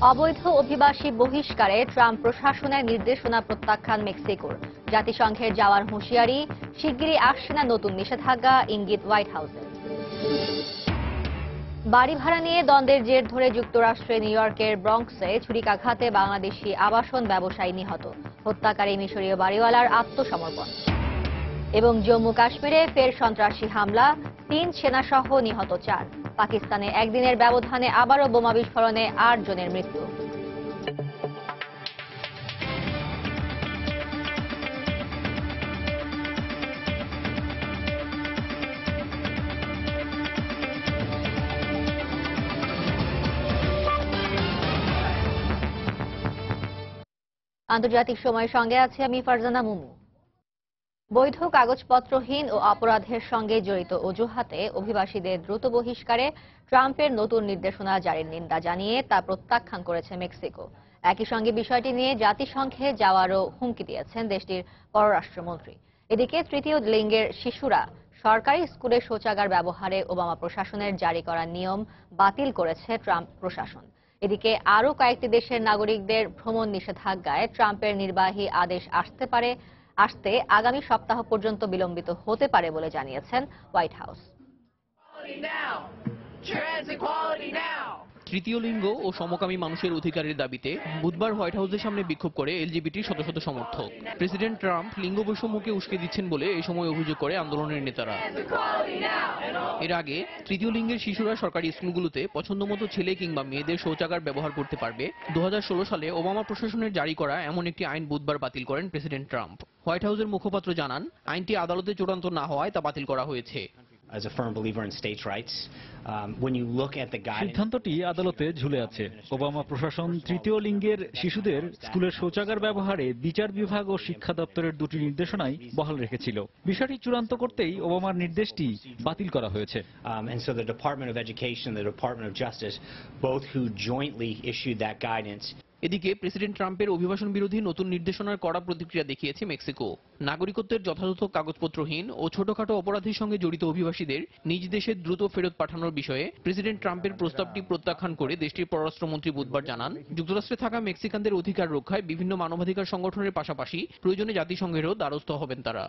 অবৈধ অভিবাসী বহিষ্কারে ট্রাম্প প্রশাসনের নির্দেশনা প্রত্যাখ্যান মেক্সিকোর। জাতিসংঘের যাওয়ার হুঁশিয়ারি, শিগগিরই আসছে না নতুন নিষেধাজ্ঞা, ইঙ্গিত হোয়াইট হাউসের। বাড়ি ভাড়া নিয়ে দ্বন্দ্বের জের ধরে যুক্তরাষ্ট্রে নিউ ইয়র্কের ব্রঙ্কসে ছুরিকাঘাতে বাংলাদেশি আবাসন ব্যবসায়ী নিহত, হত্যাকারী মিশরীয় বাড়িওয়ালার আত্মসমর্পণ। এবং জম্মু কাশ্মীরে ফের সন্ত্রাসী হামলা, 3 সেনাসহ নিহত 4। পাকিস্তানে একদিনের ব্যবধানে আবারও বোমা বিস্ফোরণে 8 জনের মৃত্যু। আন্তর্জাতিক সময়ের সঙ্গে আছে আমি ফারজানা মুমু। বৈধ কাগজপত্রহীন ও অপরাধের সঙ্গে জড়িত অজুহাতে অভিবাসীদের দ্রুত বহিষ্কারে ট্রাম্পের নতুন নির্দেশনা জারির নিন্দা জানিয়ে তা প্রত্যাখ্যান করেছে মেক্সিকো। একই সঙ্গে বিষয়টি নিয়ে জাতিসংঘে যাওয়ারও হুমকি দিয়েছেন দেশটির পররাষ্ট্রমন্ত্রী। এদিকে তৃতীয় লিঙ্গের শিশুরা সরকারি স্কুলে শৌচাগার ব্যবহারে ওবামা প্রশাসনের জারি করা নিয়ম বাতিল করেছে ট্রাম্প প্রশাসন। এদিকে আরও কয়েকটি দেশের নাগরিকদের ভ্রমণ নিষেধাজ্ঞায় ট্রাম্পের নির্বাহী আদেশ আসতে আগামী সপ্তাহ পর্যন্ত বিলম্বিত হতে পারে বলে জানিয়েছেন হোয়াইট হাউস। তৃতীয় লিঙ্গ ও সমকামী মানুষের অধিকারের দাবিতে বুধবার হোয়াইট হাউসের সামনে বিক্ষোভ করে এলজিবিটি শত শত সমর্থক। প্রেসিডেন্ট ট্রাম্প লিঙ্গ বৈষম্যকে উস্কে দিচ্ছেন বলে এই সময় অভিযোগ করে আন্দোলনের নেতারা। এর আগে তৃতীয় লিঙ্গের শিশুরা সরকারি স্কুলগুলোতে পছন্দমতো ছেলে কিংবা মেয়েদের শৌচাগার ব্যবহার করতে পারবে। 2016 সালে ওবামা প্রশাসনের জারি করা এমন একটি আইন বুধবার বাতিল করেন প্রেসিডেন্ট ট্রাম্প। হোয়াইট হাউসের মুখপাত্র জানান, আইনটি আদালতে চূড়ান্ত না হওয়ায় তা বাতিল করা হয়েছে। সিদ্ধান্তটি আদালতে ঝুলে আছে। ওবামা প্রশাসন তৃতীয় লিঙ্গের শিশুদের স্কুলের শৌচাগার ব্যবহারে বিচার বিভাগ ও শিক্ষা দপ্তরের দুটি নির্দেশনাই বহাল রেখেছিল। বিষয়টি চূড়ান্ত করতেই ওবামার নির্দেশটি বাতিল করা হয়েছে। এদিকে প্রেসিডেন্ট ট্রাম্পের অভিবাসন বিরোধী নতুন নির্দেশনার কড়া প্রতিক্রিয়া দেখিয়েছে মেক্সিকো। নাগরিকত্বের যথাযথ কাগজপত্রহীন ও ছোটখাটো অপরাধের সঙ্গে জড়িত অভিবাসীদের নিজ দেশে দ্রুত ফেরত পাঠানোর বিষয়ে প্রেসিডেন্ট ট্রাম্পের প্রস্তাবটি প্রত্যাখ্যান করে দেশটির পররাষ্ট্রমন্ত্রী বুধবার জানান, যুক্তরাষ্ট্রে থাকা মেক্সিকানদের অধিকার রক্ষায় বিভিন্ন মানবাধিকার সংগঠনের পাশাপাশি প্রয়োজনে জাতিসংঘেরও দ্বারস্থ হবেন তারা।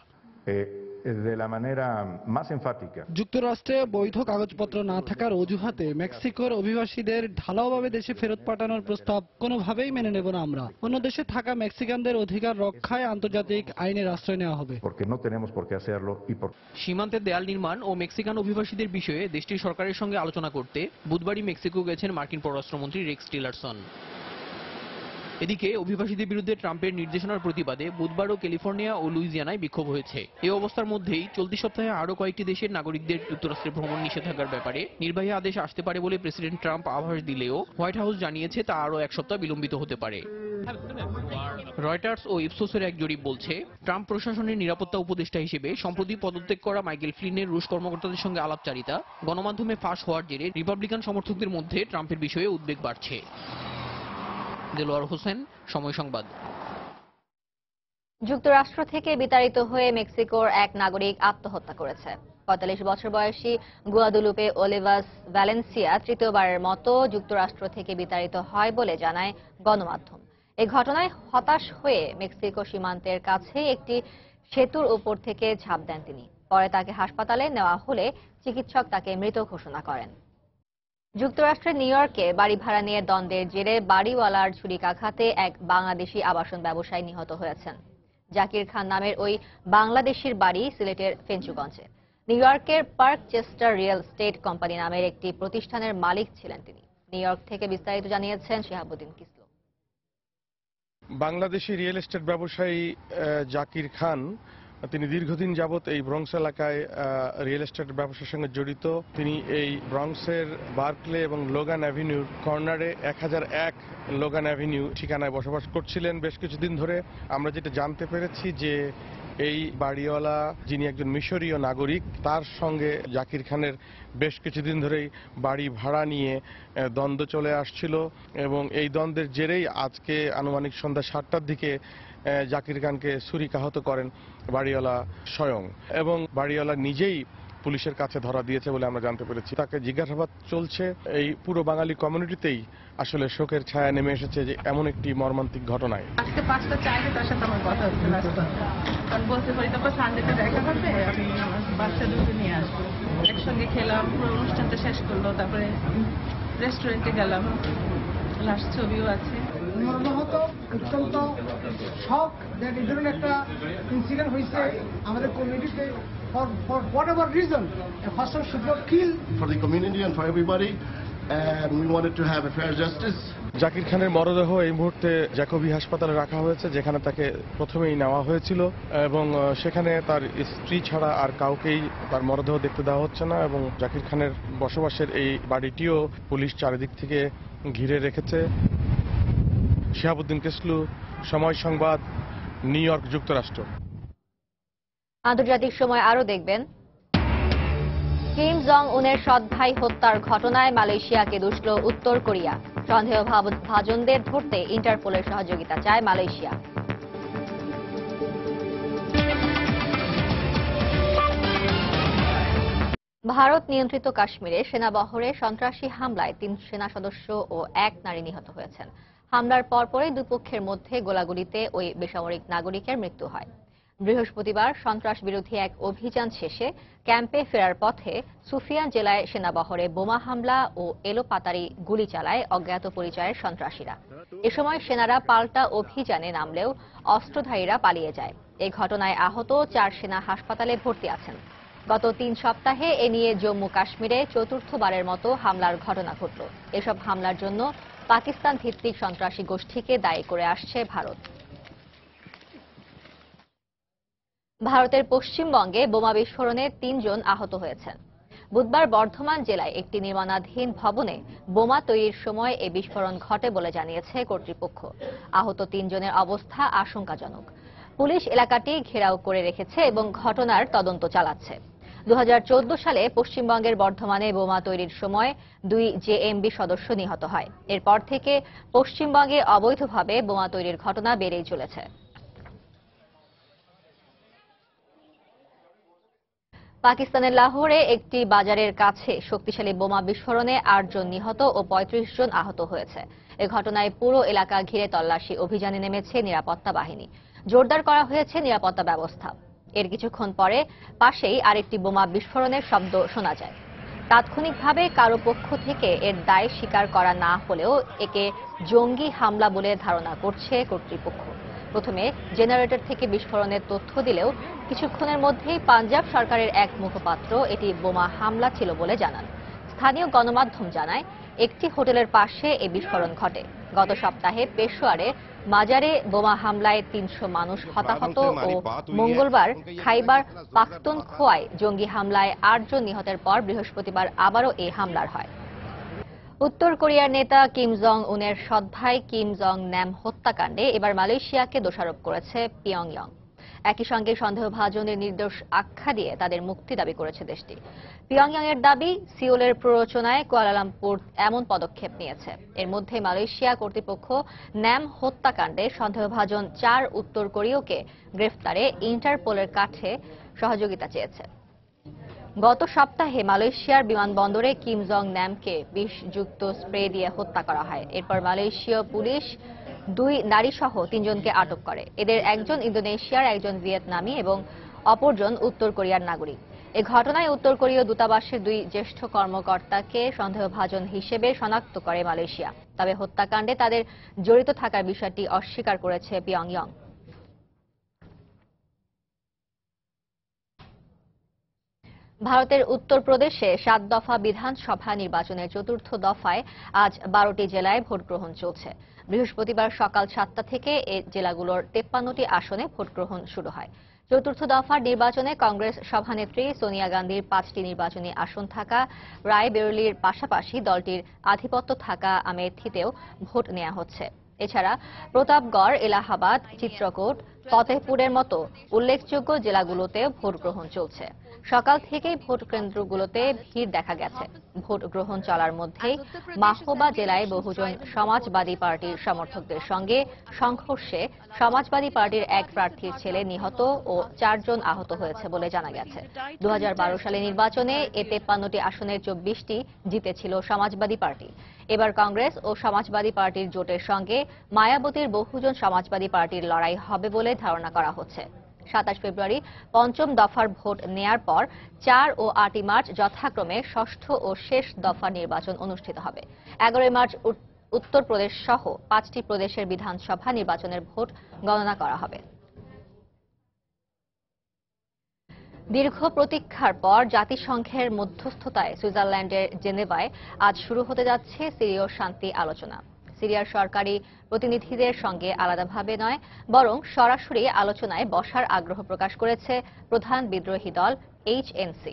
যুক্তরাষ্ট্রে বৈধ কাগজপত্র না থাকার অজুহাতে মেক্সিকোর অভিবাসীদের ঢালাওভাবে দেশে ফেরত পাঠানোর প্রস্তাব কোনোভাবেই মেনে নেব না আমরা। অন্য দেশে থাকা মেক্সিকানদের অধিকার রক্ষায় আন্তর্জাতিক আইনের আশ্রয় নেওয়া হবে। সীমান্তে দেয়াল নির্মাণ ও মেক্সিকান অভিবাসীদের বিষয়ে দেশটির সরকারের সঙ্গে আলোচনা করতে বুধবারই মেক্সিকো গেছেন মার্কিন পররাষ্ট্রমন্ত্রী রেক্স টিলারসন। এদিকে অভিবাসীদের বিরুদ্ধে ট্রাম্পের নির্দেশনার প্রতিবাদে বুধবারও ক্যালিফোর্নিয়া ও লুইজিয়ানায় বিক্ষোভ হয়েছে। এই অবস্থার মধ্যেই চলতি সপ্তাহে আরও কয়েকটি দেশের নাগরিকদের যুক্তরাষ্ট্রে ভ্রমণ নিষেধাজ্ঞার ব্যাপারে নির্বাহী আদেশ আসতে পারে বলে প্রেসিডেন্ট ট্রাম্প আভাস দিলেও হোয়াইট হাউস জানিয়েছে তা আরও এক সপ্তাহ বিলম্বিত হতে পারে। রয়টার্স ও ইপসোসের এক জরিপ বলছে, ট্রাম্প প্রশাসনের নিরাপত্তা উপদেষ্টা হিসেবে সম্প্রতি পদত্যাগ করা মাইকেল ফ্লিনের রুশ কর্মকর্তাদের সঙ্গে আলাপচারিতা গণমাধ্যমে ফাঁস হওয়ার জেরে রিপাবলিকান সমর্থকদের মধ্যে ট্রাম্পের বিষয়ে উদ্বেগ বাড়ছে। দেলোয়ার হোসেন, সময় সংবাদ। যুক্তরাষ্ট্র থেকে বিতাড়িত হয়ে মেক্সিকোর এক নাগরিক আত্মহত্যা করেছে। 45 বছর বয়সী গুয়াদুলুপে ওলিভাস ভ্যালেন্সিয়া তৃতীয়বারের মতো যুক্তরাষ্ট্র থেকে বিতাড়িত হয় বলে জানায় গণমাধ্যম। এই ঘটনায় হতাশ হয়ে মেক্সিকো সীমান্তের কাছে একটি সেতুর উপর থেকে ঝাঁপ দেন তিনি। পরে তাকে হাসপাতালে নেওয়া হলে চিকিৎসক তাকে মৃত ঘোষণা করেন। যুক্তরাষ্ট্রের নিউ ইয়র্কে বাড়ি ভাড়া নিয়ে দ্বন্দ্বের জেরে বাড়িওয়ালার ছুরিকাঘাতে এক বাংলাদেশি আবাসন ব্যবসায়ী নিহত হয়েছেন। জাকির খান নামের ওই বাংলাদেশির বাড়ি সিলেটের ফেঞ্চুগঞ্জে। নিউ ইয়র্কের park Chester real estate company নামের একটি প্রতিষ্ঠানের মালিক ছিলেন তিনি। নিউ ইয়র্ক থেকে বিস্তারিত জানিয়েছেন শিহাবুদ্দিন কিসলো। বাংলাদেশি রিয়েল এস্টেট ব্যবসায়ী জাকির খান তিনি দীর্ঘদিন যাবৎ এই ব্রঙ্কস এলাকায় রিয়েল এস্টেট ব্যবসার সঙ্গে জড়িত। তিনি এই ব্রঙ্কসের বার্কলে এবং লোগান অ্যাভিনিউর কর্নারে 1001 লোগান অ্যাভিনিউ ঠিকানায় বসবাস করছিলেন বেশ কিছুদিন ধরে। আমরা যেটা জানতে পেরেছি যে এই বাড়িওয়ালা, যিনি একজন মিশরীয় নাগরিক, তার সঙ্গে জাকির খানের বেশ কিছুদিন ধরেই বাড়ি ভাড়া নিয়ে দ্বন্দ্ব চলে আসছিল এবং এই দ্বন্দ্বের জেরেই আজকে আনুমানিক সন্ধ্যা 7টার দিকে জাকির খানকে ছুরিকাহত করেন বাড়িওয়ালা স্বয়ং। এবং বাড়িওয়ালা নিজেই পুলিশের কাছে ধরা দিয়েছে বলে আমরা জানতে পেরেছি। তাকে জিজ্ঞাসাবাদ চলছে। এই পুরো বাঙালি কমিউনিটিতেই আসলে শোকের ছায়া নেমে এসেছে যে এমন একটি মর্মান্তিক ঘটনায়। আজকে 5টা চাইলে তার সাথে আমার কথা হচ্ছে না, কারণ বলতে পারি তারপর সানডেতে দেখা করবে, আমি আমার বাচ্চা দুটো নিয়ে আসবো। একসঙ্গে খেলাম, পুরো অনুষ্ঠানটা শেষ করলো, তারপরে রেস্টুরেন্টে গেলাম, লাস্ট ছবিও আছে। মর্মাহত, অত্যন্ত শক দ্যাট এই ধরনের একটা ইনসিডেন্ট হয়েছে আমাদের কমিউনিটিতে for whatever reason. A person should not kill. For the community and for everybody, and we wanted to have a fair justice. Zakir খানের মরদেহ এই মুহূর্তে জ্যাকবি হাসপাতালে রাখা হয়েছে, যেখানে তাকে প্রথমেই নেওয়া হয়েছিল এবং সেখানে তার স্ত্রী ছাড়া আর কাউকেই তার মরদেহ দেখতে দেওয়া হচ্ছে না এবং জাকির খানের বসবাসের এই বাড়িটিও পুলিশ চারিদিক থেকে ঘিরে রেখেছে। শিহাবুদ্দিন কেসলু, সময় সংবাদ, নিউ ইয়র্ক, যুক্তরাষ্ট্র। আন্তর্জাতিক সময় আরো দেখবেন, কিম জং উনের সৎ ভাই হত্যার ঘটনায় মালয়েশিয়াকে দুষল উত্তর কোরিয়া। সন্দেহভাজনদের ধরতে ইন্টারপোলের সহযোগিতা চায় মালয়েশিয়া। ভারত নিয়ন্ত্রিত কাশ্মীরে সেনাবহরে সন্ত্রাসী হামলায় 3 সেনা সদস্য ও 1 নারী নিহত হয়েছেন। হামলার পরপরই দুপক্ষের মধ্যে গোলাগুলিতে ওই বেসামরিক নাগরিকের মৃত্যু হয়। বৃহস্পতিবার সন্ত্রাস বিরোধী এক অভিযান শেষে ক্যাম্পে ফেরার পথে সুফিয়ান জেলায় সেনাবহরে বোমা হামলা ও এলোপাতাড়ি গুলি চালায় অজ্ঞাত পরিচয়ের সন্ত্রাসীরা। এ সময় সেনারা পাল্টা অভিযানে নামলেও অস্ত্রধারীরা পালিয়ে যায়। এই ঘটনায় আহত 4 সেনা হাসপাতালে ভর্তি আছেন। গত 3 সপ্তাহে এ নিয়ে জম্মু কাশ্মীরে চতুর্থবারের মতো হামলার ঘটনা ঘটল। এসব হামলার জন্য পাকিস্তান ভিত্তিক সন্ত্রাসী গোষ্ঠীকে দায়ী করে আসছে ভারত। ভারতের পশ্চিমবঙ্গে বোমা বিস্ফোরণে 3 জন আহত হয়েছেন। বুধবার বর্ধমান জেলায় একটি নির্মাণাধীন ভবনে বোমা তৈরির সময় এই বিস্ফোরণ ঘটে বলে জানিয়েছে কর্তৃপক্ষ। আহত 3 জনের অবস্থা আশঙ্কাজনক। পুলিশ এলাকাটি ঘেরাও করে রেখেছে এবং ঘটনার তদন্ত চালাচ্ছে। 2014 সালে পশ্চিমবঙ্গের বর্ধমানে বোমা তৈরির সময় 2 জেএমবি সদস্য নিহত হয়। এরপর থেকে পশ্চিমবঙ্গে অবৈধভাবে বোমা তৈরির ঘটনা বেড়েই চলেছে। পাকিস্তানের লাহোরে একটি বাজারের কাছে শক্তিশালী বোমা বিস্ফোরণে 8 জন নিহত ও 35 জন আহত হয়েছে। এ ঘটনায় পুরো এলাকা ঘিরে তল্লাশি অভিযানে নেমেছে নিরাপত্তা বাহিনী। জোরদার করা হয়েছে নিরাপত্তা ব্যবস্থা। এর কিছুক্ষণ পরে পাশেই আরেকটি বোমা বিস্ফোরণের শব্দ শোনা যায়। তাৎক্ষণিকভাবে কারো পক্ষ থেকে এর দায় স্বীকার করা না হলেও একে জঙ্গি হামলা বলে ধারণা করছে কর্তৃপক্ষ। প্রথমে জেনারেটর থেকে বিস্ফোরণের তথ্য দিলেও কিছুক্ষণের মধ্যেই পাঞ্জাব সরকারের এক মুখপাত্র এটি বোমা হামলা ছিল বলে জানান। স্থানীয় গণমাধ্যম জানায় একটি হোটেলের পাশে এই বিস্ফোরণ ঘটে। গত সপ্তাহে পেশোয়ারে মাজারে বোমা হামলায় 300 মানুষ হতাহত ও মঙ্গলবার খাইবার পাখতুনখোয়ায় জঙ্গি হামলায় 8 জন নিহতের পর বৃহস্পতিবার আবারও এই হামলার হয়। উত্তর কোরিয়ার নেতা কিম জং উনের সৎ ভাই কিম জং ন্যাম হত্যাকাণ্ডে এবার মালয়েশিয়াকে দোষারোপ করেছে পিয়ংইয়ং। একই সঙ্গে সন্দেহভাজনের নির্দোষ আখ্যা দিয়ে তাদের মুক্তি দাবি করেছে দেশটি। পিয়ংইয়ং এর দাবি, সিওলের প্ররোচনায় কুয়ালালামপুর এমন পদক্ষেপ নিয়েছে। এর মধ্যে মালয়েশিয়া কর্তৃপক্ষ ন্যাম হত্যাকাণ্ডে সন্দেহভাজন 4 উত্তর কোরীয়কে গ্রেফতারে ইন্টারপোলের কাছে সহযোগিতা চেয়েছে। গত সপ্তাহে মালয়েশিয়ার বিমানবন্দরে কিম জং ন্যামকে বিষযুক্ত স্প্রে দিয়ে হত্যা করা হয়। এরপর মালয়েশীয় পুলিশ 2 নারী সহ 3 জনকে আটক করে। এদের একজন ইন্দোনেশিয়ার, একজন ভিয়েতনামী এবং অপরজন উত্তর কোরিয়ার নাগরিক। এ ঘটনায় উত্তর কোরীয় দূতাবাসের 2 জ্যেষ্ঠ কর্মকর্তাকে সন্দেহভাজন হিসেবে শনাক্ত করে মালয়েশিয়া। তবে হত্যাকাণ্ডে তাদের জড়িত থাকার বিষয়টি অস্বীকার করেছে পিয়ংইয়ং। ভারতের উত্তরপ্রদেশে 7 দফা বিধানসভা নির্বাচনের চতুর্থ দফায় আজ 12টি জেলায় ভোট গ্রহণ চলছে। বৃহস্পতিবার সকাল 7টা থেকে এই জেলাগুলোর 53টি আসনে ভোট গ্রহণ শুরু হয়। চতুর্থ দফার নির্বাচনে কংগ্রেস সভানেত্রী সোনিয়া গান্ধীর 5টি নির্বাচনী আসন থাকা রায়বেরেলির পাশাপাশি দলটির আধিপত্য থাকা আমেথিতেও ভোট নেওয়া হচ্ছে। এছাড়া প্রতাপগড়, এলাহাবাদ, চিত্রকূট, ফতেহপুরের মতো উল্লেখযোগ্য জেলাগুলোতে ভোট গ্রহণ চলছে। সকাল থেকেই ভোট কেন্দ্রগুলোতে ভিড় দেখা গেছে। ভোট গ্রহণ চলার মধ্যেই মাহোবা জেলায় বহুজন সমাজবাদী পার্টির সমর্থকদের সঙ্গে সংঘর্ষে সমাজবাদী পার্টির এক প্রার্থীর ছেলে নিহত ও 4 জন আহত হয়েছে বলে জানা গেছে। 2012 সালে নির্বাচনে এ 53টি আসনের 24টি জিতেছিল সমাজবাদী পার্টি। এবার কংগ্রেস ও সমাজবাদী পার্টির জোটের সঙ্গে মায়াবতীর বহুজন সমাজবাদী পার্টির লড়াই হবে বলে ধারণা করা হচ্ছে। 27 ফেব্রুয়ারি পঞ্চম দফার ভোট নেয়ার পর 4 ও 8 মার্চ যথাক্রমে ষষ্ঠ ও শেষ দফার নির্বাচন অনুষ্ঠিত হবে। 11 মার্চ উত্তরপ্রদেশ সহ 5টি প্রদেশের বিধানসভা নির্বাচনের ভোট গণনা করা হবে। দীর্ঘ প্রতীক্ষার পর জাতিসংঘের মধ্যস্থতায় সুইজারল্যান্ডের জেনেভায় আজ শুরু হতে যাচ্ছে সিরীয় শান্তি আলোচনা। সিরিয়ার সরকারি প্রতিনিধিদের সঙ্গে আলাদাভাবে নয়, বরং সরাসরি আলোচনায় বসার আগ্রহ প্রকাশ করেছে প্রধান বিদ্রোহী দল HNC।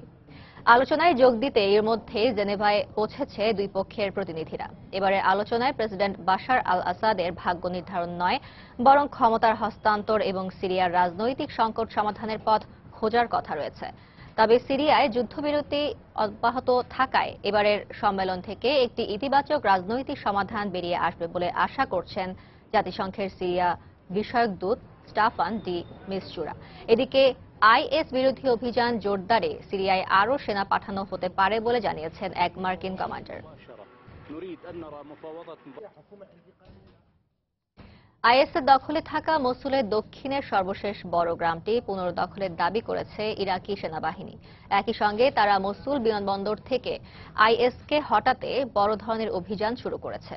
আলোচনায় যোগ দিতে এর মধ্যে জেনেভায় পৌঁছেছে দুই পক্ষের প্রতিনিধিরা। এবারের আলোচনায় প্রেসিডেন্ট বাশার আল আসাদের ভাগ্য নির্ধারণ নয়, বরং ক্ষমতার হস্তান্তর এবং সিরিয়ার রাজনৈতিক সংকট সমাধানের পথ খোঁজার কথা রয়েছে। তবে সিরিয়ায় যুদ্ধবিরতি অব্যাহত থাকায় এবারের সম্মেলন থেকে একটি ইতিবাচক রাজনৈতিক সমাধান বেরিয়ে আসবে বলে আশা করছেন জাতিসংঘের সিরিয়া বিষয়ক দূত স্টাফান ডি মিস্টুরা। এদিকে আইএস বিরোধী অভিযান জোরদারে সিরিয়ায় আরও সেনা পাঠানো হতে পারে বলে জানিয়েছেন এক মার্কিন কমান্ডার। আইএসের দখলে থাকা মসুলের দক্ষিণের সর্বশেষ বড় গ্রামটি পুনর্দখলের দাবি করেছে ইরাকি সেনাবাহিনী। একই সঙ্গে তারা মসুল বিমানবন্দর থেকে আইএসকে হটাতে বড় ধরনের অভিযান শুরু করেছে।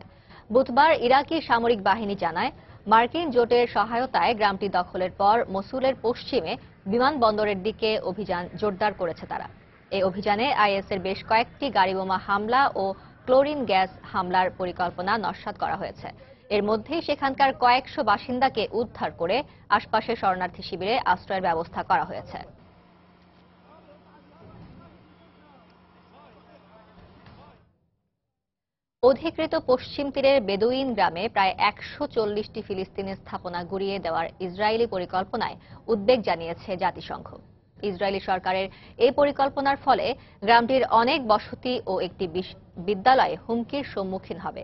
বুধবার ইরাকি সামরিক বাহিনী জানায়, মার্কিন জোটের সহায়তায় গ্রামটি দখলের পর মসুলের পশ্চিমে বিমানবন্দরের দিকে অভিযান জোরদার করেছে তারা। এই অভিযানে আইএসের বেশ কয়েকটি গাড়িবোমা হামলা ও ক্লোরিন গ্যাস হামলার পরিকল্পনা নস্যাৎ করা হয়েছে। এর মধ্যেই সেখানকার কয়েকশো বাসিন্দাকে উদ্ধার করে আশপাশের শরণার্থী শিবিরে আশ্রয়ের ব্যবস্থা করা হয়েছে। অধিকৃত পশ্চিম তীরের বেদুইন গ্রামে প্রায় 140টি ফিলিস্তিনি স্থাপনা গুঁড়িয়ে দেওয়ার ইসরায়েলি পরিকল্পনায় উদ্বেগ জানিয়েছে জাতিসংঘ। ইসরায়েলি সরকারের এই পরিকল্পনার ফলে গ্রামটির অনেক বসতি ও একটি বিদ্যালয় হুমকির সম্মুখীন হবে।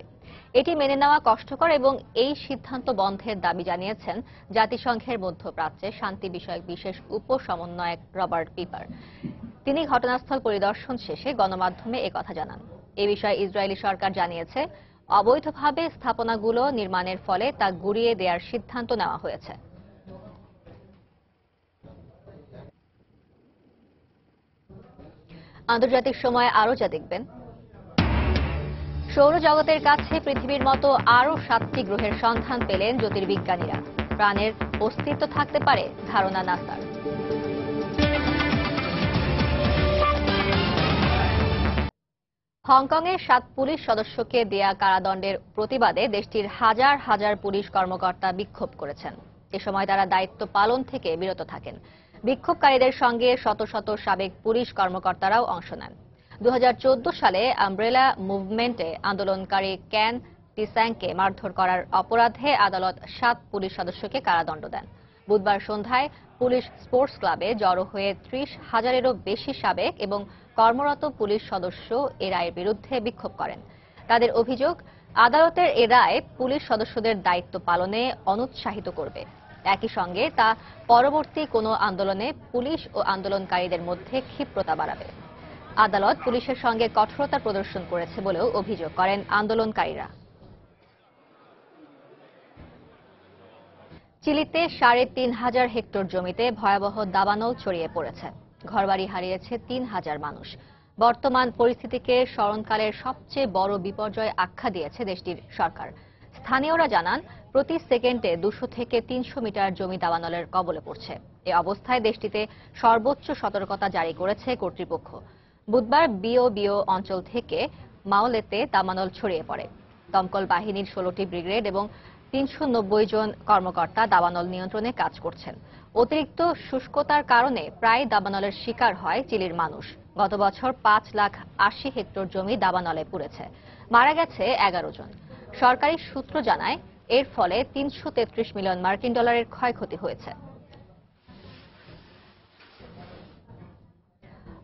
এটি মেনে নেওয়া কষ্টকর এবং এই সিদ্ধান্ত বন্ধের দাবি জানিয়েছেন জাতিসংঘের মধ্যপ্রাচ্যে শান্তি বিষয়ক বিশেষ উপসমন্বয়ক রবার্ট পিপার। তিনি ঘটনাস্থল পরিদর্শন শেষে গণমাধ্যমে একথা জানান। এ বিষয়ে ইসরায়েলি সরকার জানিয়েছে, অবৈধভাবে স্থাপনাগুলো নির্মাণের ফলে তা গুঁড়িয়ে দেওয়ার সিদ্ধান্ত নেওয়া হয়েছে। আন্তর্জাতিক সময় আরও যা দেখবেন, সৌরজগতের কাছে পৃথিবীর মতো আরও 7টি গ্রহের সন্ধান পেলেন জ্যোতির্বিজ্ঞানীরা। প্রাণের অস্তিত্ব থাকতে পারে ধারণা নাসার। হংকংয়ের 7 পুলিশ সদস্যকে দেয়া কারাদণ্ডের প্রতিবাদে দেশটির হাজার হাজার পুলিশ কর্মকর্তা বিক্ষোভ করেছেন। এ সময় তারা দায়িত্ব পালন থেকে বিরত থাকেন। বিক্ষোভকারীদের সঙ্গে শত শত সাবেক পুলিশ কর্মকর্তারাও অংশ নেন। 2014 সালে আমব্রেলা মুভমেন্টে আন্দোলনকারী ক্যান টিস্যাংকে মারধর করার অপরাধে আদালত 7 পুলিশ সদস্যকে কারাদণ্ড দেন। বুধবার সন্ধ্যায় পুলিশ স্পোর্টস ক্লাবে জড়ো হয়ে 30,000-এরও বেশি সাবেক এবং কর্মরত পুলিশ সদস্য এ রায়ের বিরুদ্ধে বিক্ষোভ করেন। তাদের অভিযোগ, আদালতের এ রায় পুলিশ সদস্যদের দায়িত্ব পালনে অনুৎসাহিত করবে। একই সঙ্গে তা পরবর্তী কোনো আন্দোলনে পুলিশ ও আন্দোলনকারীদের মধ্যে ক্ষিপ্রতা বাড়াবে। আদালত পুলিশের সঙ্গে কঠোরতা প্রদর্শন করেছে বলেও অভিযোগ করেন আন্দোলনকারীরা। চিলিতে 3,500 হেক্টর জমিতে ভয়াবহ দাবানল ছড়িয়ে পড়েছে। ঘরবাড়ি হারিয়েছে 3,000 মানুষ। বর্তমান পরিস্থিতিকে স্মরণকালের সবচেয়ে বড় বিপর্যয় আখ্যা দিয়েছে দেশটির সরকার। স্থানীয়রা জানান, প্রতি সেকেন্ডে 200 থেকে 300 মিটার জমি দাবানলের কবলে পড়ছে। এ অবস্থায় দেশটিতে সর্বোচ্চ সতর্কতা জারি করেছে কর্তৃপক্ষ। বুধবার বিও অঞ্চল থেকে মাওলেতে দাবানল ছড়িয়ে পড়ে। দমকল বাহিনীর 16টি ব্রিগেড এবং 390 জন কর্মকর্তা দাবানল নিয়ন্ত্রণে কাজ করছেন। অতিরিক্ত শুষ্কতার কারণে প্রায় দাবানলের শিকার হয় চিলির মানুষ। গত বছর 5,80,000 হেক্টর জমি দাবানলে পুড়েছে। মারা গেছে 11 জন। সরকারি সূত্র জানায়, এর ফলে 333 মিলিয়ন মার্কিন ডলারের ক্ষয়ক্ষতি হয়েছে।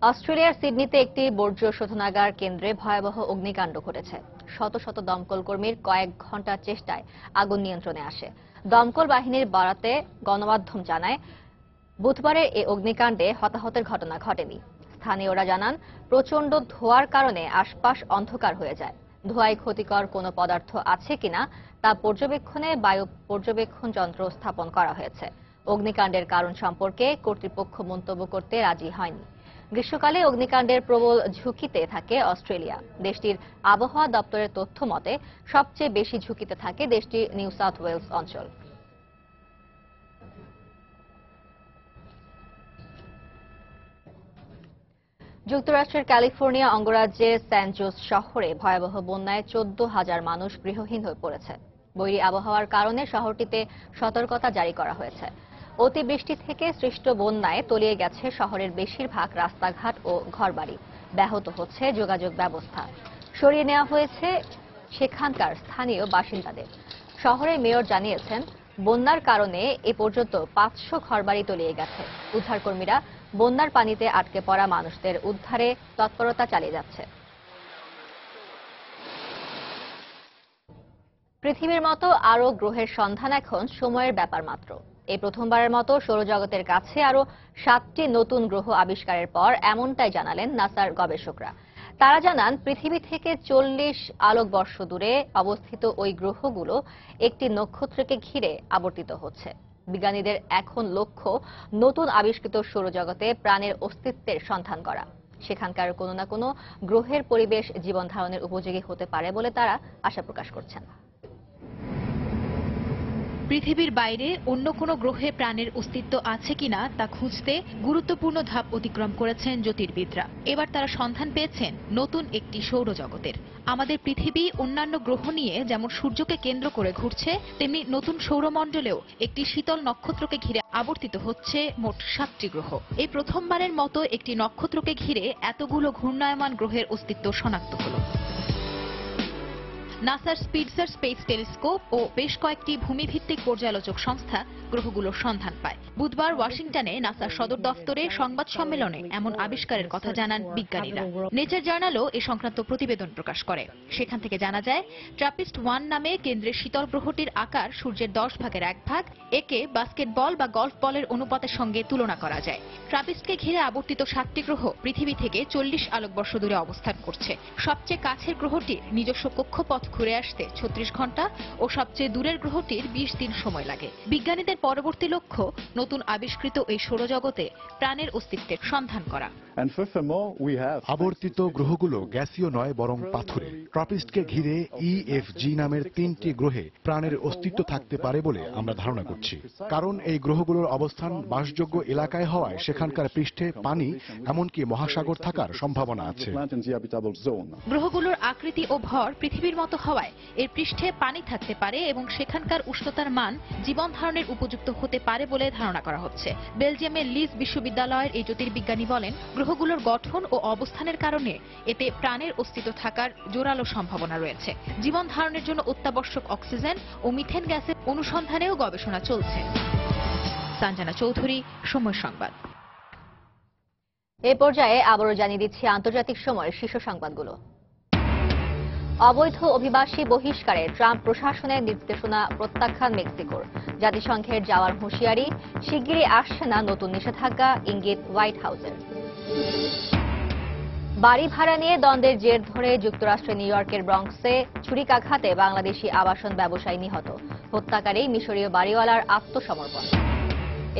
অস্ট্রেলিয়ার সিডনিতে একটি বর্জ্য শোধনাগার কেন্দ্রে ভয়াবহ অগ্নিকাণ্ড ঘটেছে। শত শত দমকল কর্মীর কয়েক ঘণ্টার চেষ্টায় আগুন নিয়ন্ত্রণে আসে। দমকল বাহিনীর বরাতে গণমাধ্যম জানায়, বুধবারের এই অগ্নিকাণ্ডে হতাহতের ঘটনা ঘটেনি। স্থানীয়রা জানান, প্রচণ্ড ধোঁয়ার কারণে আশপাশ অন্ধকার হয়ে যায়। ধোঁয়ায় ক্ষতিকর কোনো পদার্থ আছে কিনা তা পর্যবেক্ষণে বায়ু পর্যবেক্ষণ যন্ত্র স্থাপন করা হয়েছে। অগ্নিকাণ্ডের কারণ সম্পর্কে কর্তৃপক্ষ মন্তব্য করতে রাজি হয়নি। গ্রীষ্মকালে অগ্নিকাণ্ডের প্রবল ঝুঁকিতে থাকে অস্ট্রেলিয়া। দেশটির আবহাওয়া দপ্তরের তথ্য মতে সবচেয়ে বেশি ঝুঁকিতে থাকে দেশটির নিউ সাউথ ওয়েলস অঞ্চল। যুক্তরাষ্ট্রের ক্যালিফোর্নিয়া অঙ্গরাজ্যের স্যান জোস শহরে ভয়াবহ বন্যায় 14,000 মানুষ গৃহহীন হয়ে পড়েছে। বৈরী আবহাওয়ার কারণে শহরটিতে সতর্কতা জারি করা হয়েছে। অতিবৃষ্টি থেকে সৃষ্ট বন্যায় তলিয়ে গেছে শহরের বেশিরভাগ রাস্তাঘাট ও ঘরবাড়ি। ব্যাহত হচ্ছে যোগাযোগ ব্যবস্থা। সরিয়ে নেওয়া হয়েছে সেখানকার স্থানীয় বাসিন্দাদের। শহরের মেয়র জানিয়েছেন, বন্যার কারণে এ পর্যন্ত 500 ঘরবাড়ি তলিয়ে গেছে। উদ্ধারকর্মীরা বন্যার পানিতে আটকে পড়া মানুষদের উদ্ধারে তৎপরতা চালিয়ে যাচ্ছে। পৃথিবীর মতো আরও গ্রহের সন্ধান এখন সময়ের ব্যাপার মাত্র। এই প্রথমবারের মতো সৌরজগতের কাছে আরও 7টি নতুন গ্রহ আবিষ্কারের পর এমনটাই জানালেন নাসার গবেষকরা। তারা জানান, পৃথিবী থেকে 40 আলোকবর্ষ দূরে অবস্থিত ওই গ্রহগুলো একটি নক্ষত্রকে ঘিরে আবর্তিত হচ্ছে। বিজ্ঞানীদের এখন লক্ষ্য নতুন আবিষ্কৃত সৌরজগতে প্রাণের অস্তিত্বের সন্ধান করা। সেখানকার কোনো না কোনো গ্রহের পরিবেশ জীবন ধারণের উপযোগী হতে পারে বলে তারা আশা প্রকাশ করছেন। পৃথিবীর বাইরে অন্য কোনো গ্রহে প্রাণের অস্তিত্ব আছে কিনা তা খুঁজতে গুরুত্বপূর্ণ ধাপ অতিক্রম করেছেন জ্যোতির্বিদরা। এবার তারা সন্ধান পেয়েছেন নতুন একটি সৌরজগতের। আমাদের পৃথিবী অন্যান্য গ্রহ নিয়ে যেমন সূর্যকে কেন্দ্র করে ঘুরছে, তেমনি নতুন সৌরমণ্ডলেও একটি শীতল নক্ষত্রকে ঘিরে আবর্তিত হচ্ছে মোট 7টি গ্রহ। এই প্রথমবারের মতো একটি নক্ষত্রকে ঘিরে এতগুলো ঘূর্ণায়মান গ্রহের অস্তিত্ব শনাক্ত হলো। নাসার স্পিটজার স্পেস টেলিস্কোপ ও বেশ কয়েকটি ভূমিভিত্তিক পর্যালোচক সংস্থা গ্রহগুলোর সন্ধান পায়। বুধবার ওয়াশিংটনে নাসার সদর দফতরে সংবাদ সম্মেলনে এমন আবিষ্কারের কথা জানান বিজ্ঞানীরা। নেচার জার্নালও এ সংক্রান্ত প্রতিবেদন প্রকাশ করে। সেখান থেকে জানা যায়, ট্রাপিস্ট 1 নামে কেন্দ্রের শীতল গ্রহটির আকার সূর্যের 10 ভাগের 1 ভাগ। একে বাস্কেটবল বা গলফ বলের অনুপাতের সঙ্গে তুলনা করা যায়। ট্রাপিস্টকে ঘিরে আবর্তিত 7টি গ্রহ পৃথিবী থেকে 40 আলোকবর্ষ দূরে অবস্থান করছে। সবচেয়ে কাছের গ্রহটি নিজস্ব কক্ষপথ ঘুরে আসতে 36 ঘন্টা ও সবচেয়ে দূরের গ্রহটির 20 দিন সময় লাগে। বিজ্ঞানীদের পরবর্তী লক্ষ্য নতুন আবিষ্কৃত এই সৌরজগতে প্রাণের অস্তিত্বের সন্ধান করা। আবর্তিত গ্রহগুলো গ্যাসীয় নয়, বরং পাথুরে। ট্রাপিস্টকে ঘিরে EFG নামের 3টি গ্রহে প্রাণের অস্তিত্ব থাকতে পারে বলে আমরা ধারণা করছি। কারণ এই গ্রহগুলোর অবস্থান বাসযোগ্য এলাকায় হওয়ায় সেখানকার পৃষ্ঠে পানি, এমনকি মহাসাগর থাকার সম্ভাবনা আছে। গ্রহগুলোর আকৃতি ও ভর পৃথিবীর মতো হওয়ায় এর পৃষ্ঠে পানি থাকতে পারে এবং সেখানকার উষ্ণতার মান জীবন ধারণের উপযুক্ত হতে পারে বলে ধারণা করা হচ্ছে। বেলজিয়ামের লিজ বিশ্ববিদ্যালয়ের এই জ্যোতির্বিজ্ঞানী বলেন, গ্রহগুলোর গঠন ও অবস্থানের কারণে এতে প্রাণের অস্তিত্ব থাকার জোরালো সম্ভাবনা রয়েছে। জীবন ধারণের জন্য অত্যাবশ্যক অক্সিজেন ও মিথেন গ্যাসের অনুসন্ধানেও গবেষণা চলছে। সঞ্জনা চৌধুরী, সময় সংবাদ। এ পর্যায়ে আবারও জানিয়ে দিচ্ছি আন্তর্জাতিক সময়ের শীর্ষ সংবাদগুলো। অবৈধ অভিবাসী বহিষ্কারে ট্রাম্প প্রশাসনের নির্দেশনা প্রত্যাখ্যান মেক্সিকোর। জাতিসংঘের যাওয়ার হুঁশিয়ারি, শিগগিরই আসছে না নতুন নিষেধাজ্ঞা, ইঙ্গিত হোয়াইট হাউসের। বাড়ি ভাড়া নিয়ে দ্বন্দ্বের জের ধরে যুক্তরাষ্ট্রের নিউ ইয়র্কের ব্রঙ্কসে ছুরিকাঘাতে বাংলাদেশি আবাসন ব্যবসায়ী নিহত। হত্যাকারী মিশরীয় বাড়িওয়ালার আত্মসমর্পণ।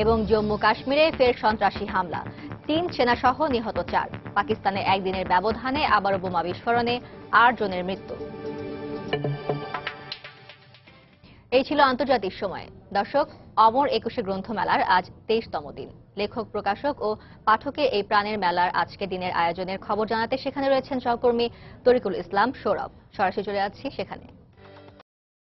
এবং জম্মু কাশ্মীরে ফের সন্ত্রাসী হামলা, 3 সেনাসহ নিহত 4। পাকিস্তানে একদিনের ব্যবধানে আবারও বোমা বিস্ফোরণে 8 জনের মৃত্যু। এই ছিল আন্তর্জাতিক সময়। দর্শক, অমর 21 গ্রন্থমেলার আজ 23তম দিন। লেখক, প্রকাশক ও পাঠকের এই প্রাণের মেলার আজকে দিনের আয়োজনের খবর জানাতে সেখানে রয়েছেন সহকর্মী তরিকুল ইসলাম সৌরভ। সরাসরি চলে যাচ্ছি সেখানে।